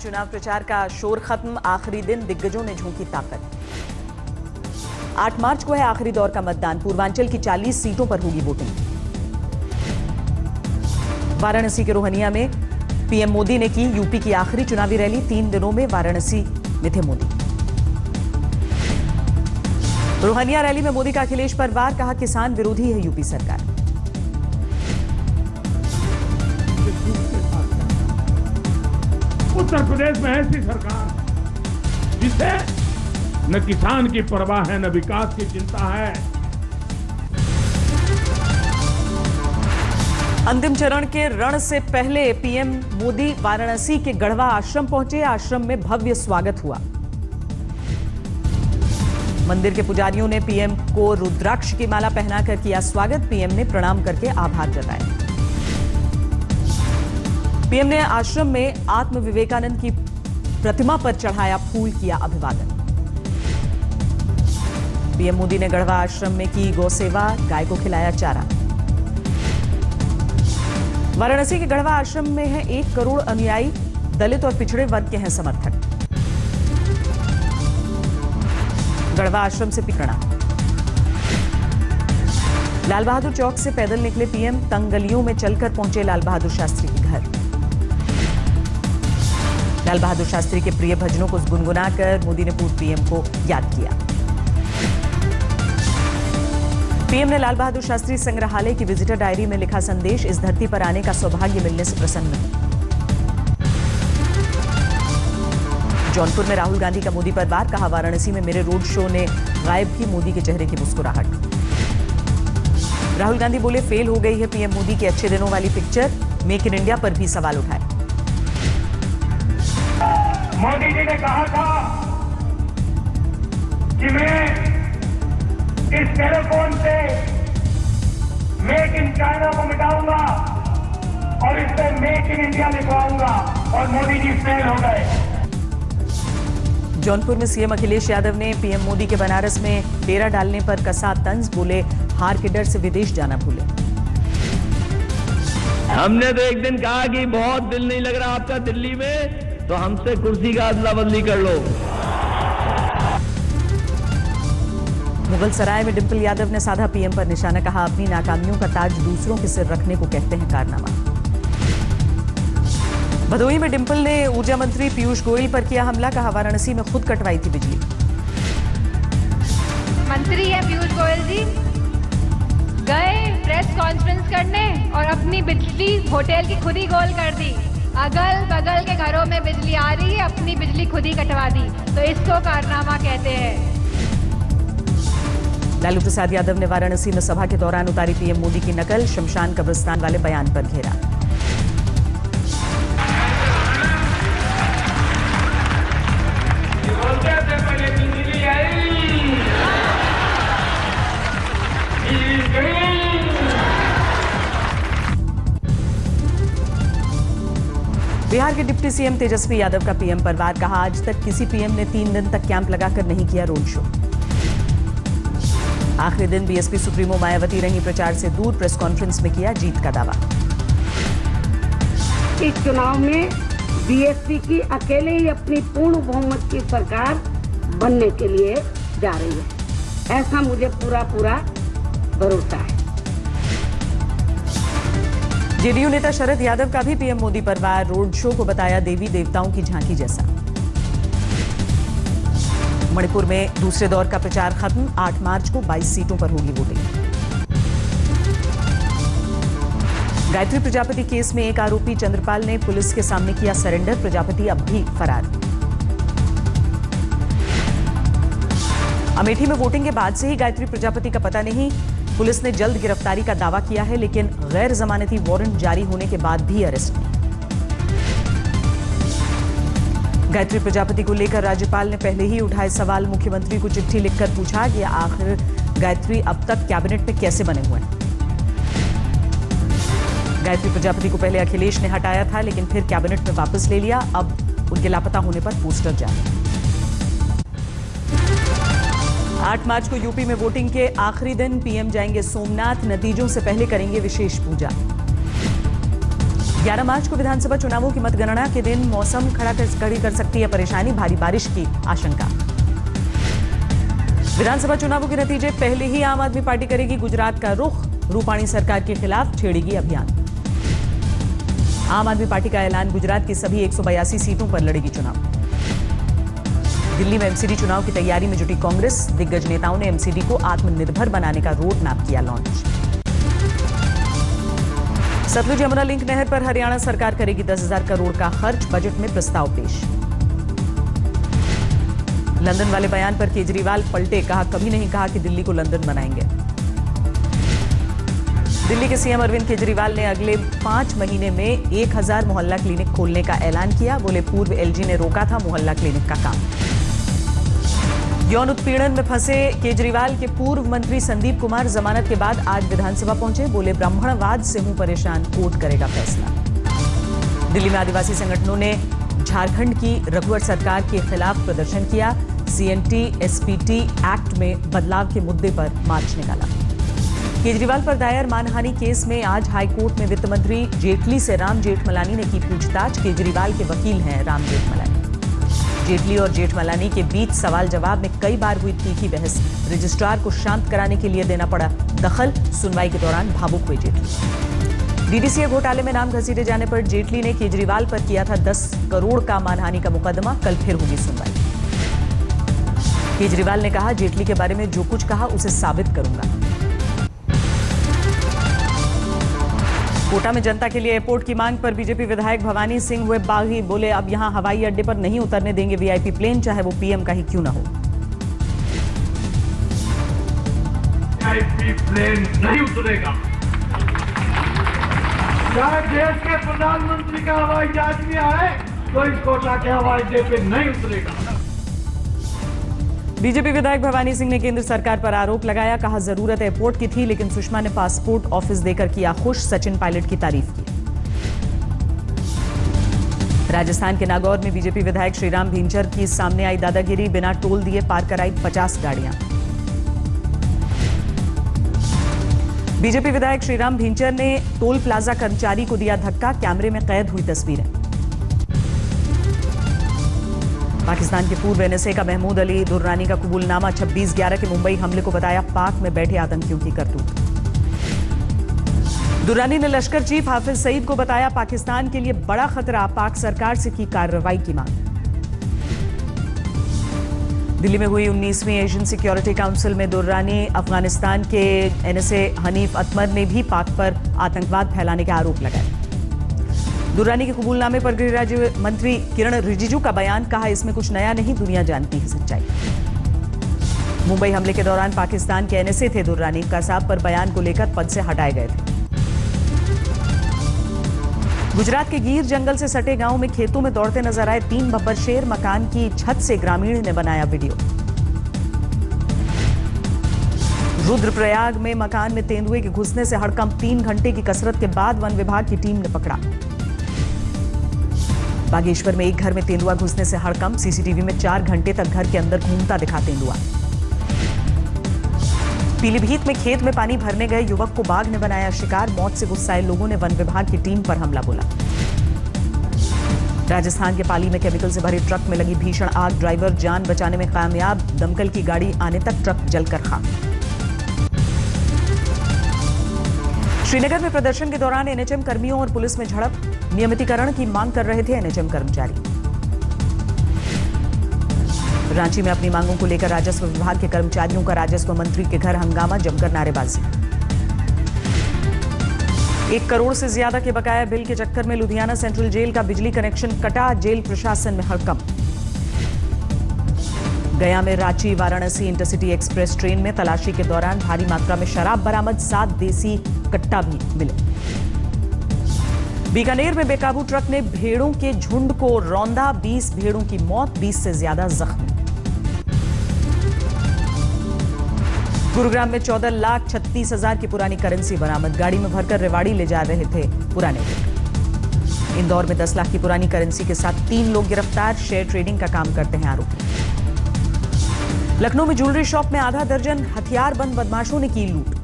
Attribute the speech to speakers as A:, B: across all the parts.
A: चुनाव प्रचार का शोर खत्म, आखिरी दिन दिग्गजों ने झोंकी ताकत। 8 मार्च को है आखिरी दौर का मतदान। पूर्वांचल की 40 सीटों पर होगी वोटिंग। वाराणसी के रोहनिया में पीएम मोदी ने की यूपी की आखिरी चुनावी रैली। 3 दिनों में वाराणसी में थे मोदी। रोहनिया रैली में मोदी का अखिलेश पर वार, कहा किसान विरोधी है यूपी सरकार।
B: उत्तर प्रदेश में ऐसी सरकार जिसे न किसान की परवाह है न विकास की चिंता है।
A: अंतिम चरण के रण से पहले पीएम मोदी वाराणसी के गढ़वा आश्रम पहुंचे। आश्रम में भव्य स्वागत हुआ। मंदिर के पुजारियों ने पीएम को रुद्राक्ष की माला पहनाकर किया स्वागत। पीएम ने प्रणाम करके आभार जताया। पीएम ने आश्रम में आत्म विवेकानंद की प्रतिमा पर चढ़ाया फूल, किया अभिवादन। पीएम मोदी ने गढ़वा आश्रम में की गौ सेवा, गाय को खिलाया चारा। वाराणसी के गढ़वा आश्रम में है 1 करोड़ अनुयायी, दलित और पिछड़े वर्ग के हैं समर्थक। गढ़वा आश्रम से पिकड़ा। लाल बहादुर चौक से पैदल निकले पीएम, तंग गलियों में चलकर पहुंचे लाल बहादुर शास्त्री के घर। लाल बहादुर शास्त्री के प्रिय भजनों को गुनगुनाकर मोदी ने पूर्व पीएम को याद किया। पीएम ने लाल बहादुर शास्त्री संग्रहालय की विजिटर डायरी में लिखा संदेश, इस धरती पर आने का सौभाग्य मिलने से प्रसन्न हूं। जौनपुर में राहुल गांधी का मोदी पर वार, कहा वाराणसी में मेरे रोड शो ने गायब की मोदी के चेहरे की मुस्कुराहट। राहुल गांधी बोले फेल हो गई है पीएम मोदी के अच्छे दिनों वाली पिक्चर, मेक इन इंडिया पर भी सवाल उठाए।
B: मोदी जी ने कहा था कि मैं इस टेलीफोन से मेक इन चाइना को मिटाऊंगा और इस पे मेक इन इंडिया लिखवाऊंगा, और मोदी जी फेल हो गए।
A: जौनपुर में सीएम अखिलेश यादव ने पीएम मोदी के बनारस में डेरा डालने पर कसा तंज, बोले हार के डर से विदेश जाना भूले।
C: हमने तो एक दिन कहा कि बहुत दिल नहीं लग रहा आपका दिल्ली में, तो हमसे कुर्सी का अदला बदली कर लो।
A: मुगल सराय में डिंपल यादव ने साधा पीएम पर निशाना, कहा अपनी नाकामियों का ताज दूसरों के सिर रखने को कहते हैं कारनामा। भदोही में डिंपल ने ऊर्जा मंत्री पीयूष गोयल पर किया हमला, कहा वाराणसी में खुद कटवाई थी बिजली।
D: मंत्री है पीयूष गोयल जी, गए प्रेस कॉन्फ्रेंस करने और अपनी बिजली होटल की खुद ही गोल कर दी। अगल बगल के घरों में बिजली आ रही है, अपनी बिजली खुद ही कटवा दी, तो इसको कारनामा कहते हैं।
A: लालू प्रसाद यादव ने वाराणसी में सभा के दौरान उतारी पीएम मोदी की नकल, शमशान कब्रिस्तान वाले बयान पर घेरा। बिहार के डिप्टी सीएम तेजस्वी यादव का पीएम पर वार, कहा आज तक किसी पीएम ने 3 दिन तक कैंप लगाकर नहीं किया रोड शो। आखिरी दिन बीएसपी सुप्रीमो मायावती रही प्रचार से दूर, प्रेस कॉन्फ्रेंस में किया जीत का दावा।
E: इस चुनाव में बीएसपी की अकेले ही अपनी पूर्ण बहुमत की सरकार बनने के लिए जा रही है, ऐसा मुझे पूरा भरोसा है।
A: जेडीयू नेता शरद यादव का भी पीएम मोदी पर वार, रोड शो को बताया देवी देवताओं की झांकी जैसा। मणिपुर में दूसरे दौर का प्रचार खत्म, 8 मार्च को 22 सीटों पर होगी वोटिंग। गायत्री प्रजापति केस में एक आरोपी चंद्रपाल ने पुलिस के सामने किया सरेंडर, प्रजापति अब भी फरार। अमेठी में वोटिंग के बाद से ही गायत्री प्रजापति का पता नहीं, पुलिस ने जल्द गिरफ्तारी का दावा किया है, लेकिन गैर जमानती वारंट जारी होने के बाद भी अरेस्ट नहीं। गायत्री प्रजापति को लेकर राज्यपाल ने पहले ही उठाए सवाल, मुख्यमंत्री को चिट्ठी लिखकर पूछा कि आखिर गायत्री अब तक कैबिनेट में कैसे बने हुए हैं। गायत्री प्रजापति को पहले अखिलेश ने हटाया था, लेकिन फिर कैबिनेट में वापस ले लिया। अब उनके लापता होने पर पोस्टर जारी। 8 मार्च को यूपी में वोटिंग के आखिरी दिन पीएम जाएंगे सोमनाथ, नतीजों से पहले करेंगे विशेष पूजा। 11 मार्च को विधानसभा चुनावों की मतगणना के दिन मौसम खड़ी कर सकती है परेशानी, भारी बारिश की आशंका। विधानसभा चुनावों के नतीजे पहले ही आम आदमी पार्टी करेगी गुजरात का रुख, रूपाणी सरकार के खिलाफ छेड़ेगी अभियान। आम आदमी पार्टी का ऐलान, गुजरात की सभी 182 सीटों पर लड़ेगी चुनाव। दिल्ली में एमसीडी चुनाव की तैयारी में जुटी कांग्रेस, दिग्गज नेताओं ने एमसीडी को आत्मनिर्भर बनाने का रोड मैप किया लॉन्च। सतलुज यमुना लिंक नहर पर हरियाणा सरकार करेगी 10,000 करोड़ का खर्च, बजट में प्रस्ताव पेश। लंदन वाले बयान पर केजरीवाल पलटे, कहा कभी नहीं कहा कि दिल्ली को लंदन बनाएंगे। दिल्ली के सीएम अरविंद केजरीवाल ने अगले 5 महीने में 1000 मोहल्ला क्लिनिक खोलने का ऐलान किया। बोले पूर्व एलजी ने रोका था मोहल्ला क्लिनिक का काम। यौन उत्पीड़न में फंसे केजरीवाल के पूर्व मंत्री संदीप कुमार जमानत के बाद आज विधानसभा पहुंचे। बोले ब्राह्मणवाद से हूं परेशान, कोर्ट करेगा फैसला। दिल्ली में आदिवासी संगठनों ने झारखंड की रघुवर सरकार के खिलाफ प्रदर्शन किया। सीएनटी एसपीटी एक्ट में बदलाव के मुद्दे पर मार्च निकाला। केजरीवाल पर दायर मानहानि केस में आज हाईकोर्ट में वित्त मंत्री जेटली से राम जेठमलानी ने की पूछताछ। केजरीवाल के वकील हैं राम जेठमलानी। जेटली और जेठमलानी के बीच सवाल जवाब में कई बार हुई तीखी बहस। रजिस्ट्रार को शांत कराने के लिए देना पड़ा दखल। सुनवाई के दौरान भावुक हुए जेटली। डीडीसीए घोटाले में नाम घसीटे जाने पर जेटली ने केजरीवाल पर किया था 10 करोड़ का मानहानि का मुकदमा। कल फिर होगी सुनवाई। केजरीवाल ने कहा जेटली के बारे में जो कुछ कहा उसे साबित करूंगा। कोटा में जनता के लिए एयरपोर्ट की मांग पर बीजेपी विधायक भवानी सिंह हुए बागी। बोले अब यहां हवाई अड्डे पर नहीं उतरने देंगे वीआईपी प्लेन, चाहे वो पीएम का ही क्यों ना हो।
B: वीआईपी प्लेन नहीं उतरेगा। चाहे देश के प्रधानमंत्री का हवाई जहाज भी आए तो इस कोटा के हवाई अड्डे पे नहीं उतरेगा।
A: बीजेपी विधायक भवानी सिंह ने केंद्र सरकार पर आरोप लगाया। कहा जरूरत एयरपोर्ट की थी लेकिन सुषमा ने पासपोर्ट ऑफिस देकर किया खुश। सचिन पायलट की तारीफ की। राजस्थान के नागौर में बीजेपी विधायक श्रीराम भींचर की सामने आई दादागिरी। बिना टोल दिए पार कराई 50 गाड़ियां। बीजेपी विधायक श्रीराम भींचर ने टोल प्लाजा कर्मचारी को दिया धक्का। कैमरे में कैद हुई तस्वीरें। पाकिस्तान के पूर्व एनएसए का महमूद अली दुर्रानी का कबूलनामा। 26/11 के मुंबई हमले को बताया पाक में बैठे आतंकियों की करतूत। दुर्रानी ने लश्कर चीफ हाफिज सईद को बताया पाकिस्तान के लिए बड़ा खतरा। पाक सरकार से की कार्रवाई की मांग। दिल्ली में हुई 19वीं एशियन सिक्योरिटी काउंसिल में दुर्रानी, अफगानिस्तान के एनएसए हनीफ अतमर ने भी पाक पर आतंकवाद फैलाने के आरोप लगाए। दुर्रानी के कबूलनामे पर गृह राज्य मंत्री किरण रिजिजू का बयान। कहा इसमें कुछ नया नहीं, दुनिया जानती है सच्चाई। मुंबई हमले के दौरान पाकिस्तान के एनएसए थे दुर्रानी। कसाब पर बयान को लेकर पद से हटाए गए थे। गुजरात के गिर जंगल से सटे गांव में खेतों में दौड़ते नजर आए 3 बब्बर शेर। मकान की छत से ग्रामीण ने बनाया वीडियो। रुद्रप्रयाग में मकान में तेंदुए के घुसने से हड़कंप। 3 घंटे की कसरत के बाद वन विभाग की टीम ने पकड़ा। बागेश्वर में एक घर में तेंदुआ घुसने से हड़कंप। सीसीटीवी में 4 घंटे तक घर के अंदर घूमता दिखा तेंदुआ। पीलीभीत में खेत में पानी भरने गए युवक को बाघ ने बनाया शिकार। मौत से गुस्साए लोगों ने वन विभाग की टीम पर हमला बोला। राजस्थान के पाली में केमिकल से भरे ट्रक में लगी भीषण आग। ड्राइवर जान बचाने में कामयाब। दमकल की गाड़ी आने तक ट्रक जलकर खाक। श्रीनगर में प्रदर्शन के दौरान एनएचएम कर्मियों और पुलिस में झड़प। नियमितीकरण की मांग कर रहे थे एनएचएम कर्मचारी। रांची में अपनी मांगों को लेकर राजस्व विभाग के कर्मचारियों का राजस्व मंत्री के घर हंगामा। जमकर नारेबाजी। 1 करोड़ से ज्यादा के बकाया बिल के चक्कर में लुधियाना सेंट्रल जेल का बिजली कनेक्शन कटा। जेल प्रशासन में हड़कंप। गया में Ranchi Varanasi intercity express train में तलाशी के दौरान भारी मात्रा में शराब बरामद। 7 देसी कट्टा भी मिले। बीकानेर में बेकाबू ट्रक ने भेड़ों के झुंड को रौंदा। 20 भेड़ों की मौत, 20 से ज्यादा जख्मी। गुरुग्राम में 14,36,000 की पुरानी करेंसी बरामद। गाड़ी में भरकर रेवाड़ी ले जा रहे थे पुराने नोट। इंदौर में 10 लाख की पुरानी करेंसी के साथ 3 लोग गिरफ्तार। शेयर ट्रेडिंग का काम करते हैं आरोपी। लखनऊ में ज्वेलरी शॉप में आधा दर्जन हथियारबंद बदमाशों ने की लूट।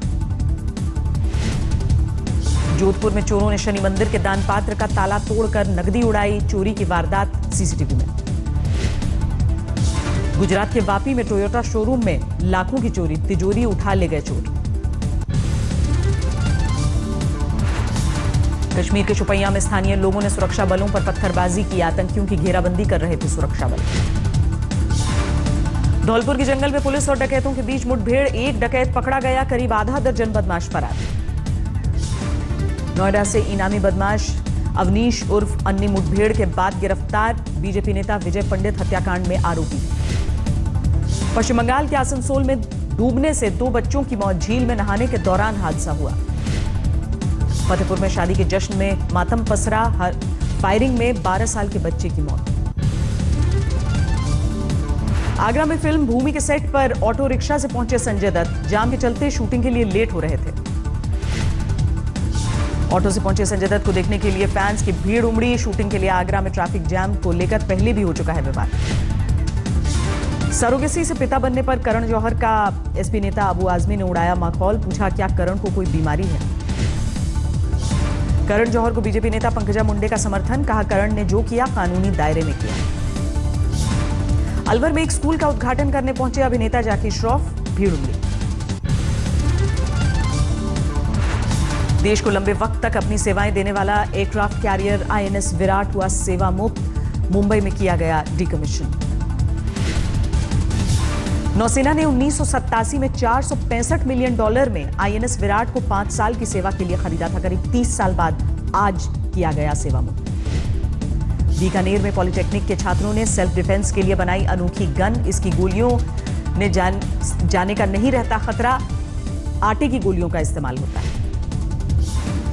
A: जोधपुर में चोरों ने शनि मंदिर के दान पात्र का ताला तोड़कर नकदी उड़ाई, चोरी की वारदात सीसीटीवी में। गुजरात के वापी में टोयोटा शोरूम में लाखों की चोरी, तिजोरी उठा ले गए चोर। कश्मीर के शोपियां में स्थानीय लोगों ने सुरक्षा बलों पर पत्थरबाजी की, आतंकियों की घेराबंदी कर रहे थे सुरक्षा बल। धौलपुर के जंगल में पुलिस और डकैतों के बीच मुठभेड़, एक डकैत पकड़ा गया, करीब आधा दर्जन बदमाश फरार। नोएडा से इनामी बदमाश अवनीश उर्फ अन्नी मुठभेड़ के बाद गिरफ्तार, बीजेपी नेता विजय पंडित हत्याकांड में आरोपी। पश्चिम बंगाल के आसनसोल में डूबने से 2 बच्चों की मौत, झील में नहाने के दौरान हादसा हुआ। फतेहपुर में शादी के जश्न में मातम पसरा, फायरिंग में 12 साल के बच्चे की मौत। आगरा में फिल्म भूमि के सेट पर ऑटो रिक्शा से पहुंचे संजय दत्त, जाम के चलते शूटिंग के लिए लेट हो रहे थे। ऑटो से पहुंचे संजय दत्त को देखने के लिए फैंस की भीड़ उमड़ी। शूटिंग के लिए आगरा में ट्रैफिक जैम को लेकर पहले भी हो चुका है विवाद। सरोगेसी से पिता बनने पर करण जौहर का एसपी नेता अबू आजमी ने उड़ाया माखौल, पूछा क्या करण को कोई बीमारी है। करण जौहर को बीजेपी नेता पंकजा मुंडे का समर्थन, कहा करण ने जो किया कानूनी दायरे में किया। अलवर में एक स्कूल का उद्घाटन करने पहुंचे अभिनेता जैकी श्रॉफ, भीड़ उमड़ी। देश को लंबे वक्त तक अपनी सेवाएं देने वाला एयरक्राफ्ट कैरियर आईएनएस विराट हुआ सेवा मुक्त, मुंबई में किया गया डिकमीशन। नौसेना ने 1987 में $465 मिलियन में आईएनएस विराट को 5 साल की सेवा के लिए खरीदा था। करीब 30 साल बाद आज किया गया सेवा मुक्त। बीकानेर में पॉलिटेक्निक के छात्रों ने सेल्फ डिफेंस के लिए बनाई अनोखी गन, इसकी गोलियों ने जाने का नहीं रहता खतरा, आटे की गोलियों का इस्तेमाल होता है।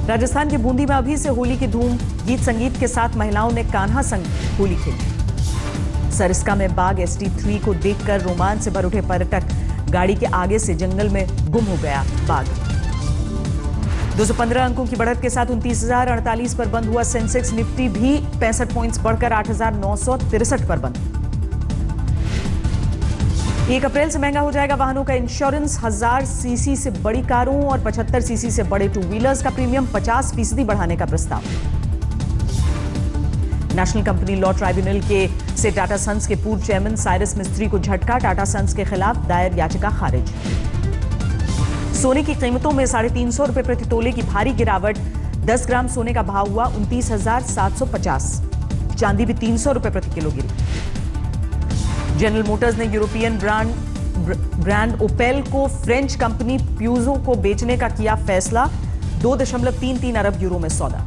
A: राजस्थान के बूंदी में अभी से होली की धूम, गीत संगीत के साथ महिलाओं ने कान्हा संग होली खेली। सरिस्का में बाघ ST3 को देखकर रोमांच से भर उठे पर्यटक, गाड़ी के आगे से जंगल में गुम हो गया बाघ। 215 अंकों की बढ़त के साथ 29,048 पर बंद हुआ सेंसेक्स, निफ्टी भी 65 पॉइंट्स बढ़कर 8,963 पर बंद। 1 अप्रैल से महंगा हो जाएगा वाहनों का इंश्योरेंस, 1000 सीसी से बड़ी कारों और 75 सीसी से बड़े 2 व्हीलर्स का प्रीमियम 50% बढ़ाने का प्रस्ताव। नेशनल कंपनी लॉ ट्राइब्यूनल से टाटा सन्स के पूर्व चेयरमैन साइरस मिस्त्री को झटका, टाटा सन्स के खिलाफ दायर याचिका खारिज। सोने की कीमतों में 350 रुपए प्रति तोले की भारी गिरावट, 10 ग्राम सोने का भाव हुआ 29,750, चांदी भी 300 रुपए प्रति किलो गिरी। जनरल मोटर्स ने यूरोपियन ब्रांड ओपेल को फ्रेंच कंपनी प्यूजो को बेचने का किया फैसला, 2.33 अरब यूरो में सौदा।